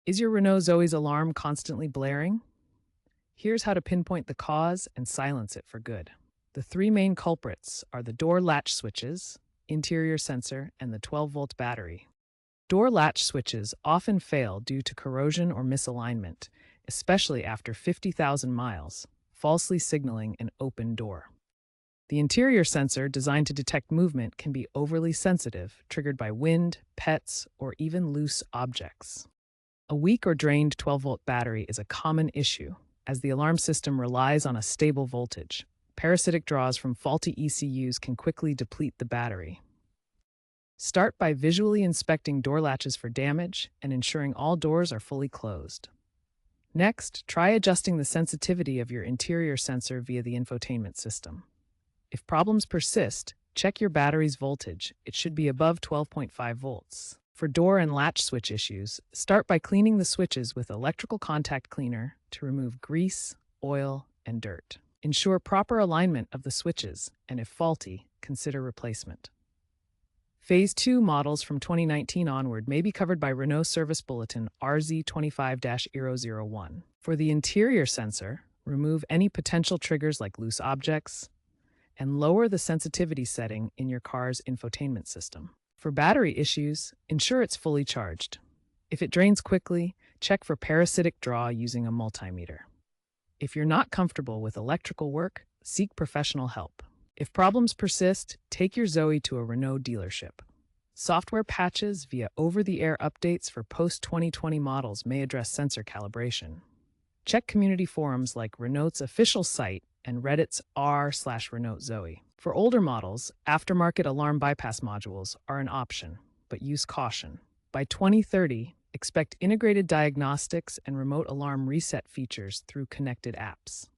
Is your Renault Zoe's alarm constantly blaring? Here's how to pinpoint the cause and silence it for good. The three main culprits are the door latch switches, interior sensor, and the 12-volt battery. Door latch switches often fail due to corrosion or misalignment, especially after 50,000 miles, falsely signaling an open door. The interior sensor, designed to detect movement, can be overly sensitive, triggered by wind, pets, or even loose objects. A weak or drained 12-volt battery is a common issue, as the alarm system relies on a stable voltage. Parasitic draws from faulty ECUs can quickly deplete the battery. Start by visually inspecting door latches for damage and ensuring all doors are fully closed. Next, try adjusting the sensitivity of your interior sensor via the infotainment system. If problems persist, check your battery's voltage. It should be above 12.5 volts. For door and latch switch issues, start by cleaning the switches with electrical contact cleaner to remove grease, oil, and dirt. Ensure proper alignment of the switches, and if faulty, consider replacement. Phase 2 models from 2019 onward may be covered by Renault Service Bulletin RZ25-001. For the interior sensor, remove any potential triggers like loose objects, and lower the sensitivity setting in your car's infotainment system. For battery issues, ensure it's fully charged. If it drains quickly, check for parasitic draw using a multimeter. If you're not comfortable with electrical work, seek professional help. If problems persist, take your Zoe to a Renault dealership. Software patches via over-the-air updates for post-2020 models may address sensor calibration. Check community forums like Renault's official site and Reddit's r/Renault Zoe. For older models, aftermarket alarm bypass modules are an option, but use caution. By 2030, expect integrated diagnostics and remote alarm reset features through connected apps.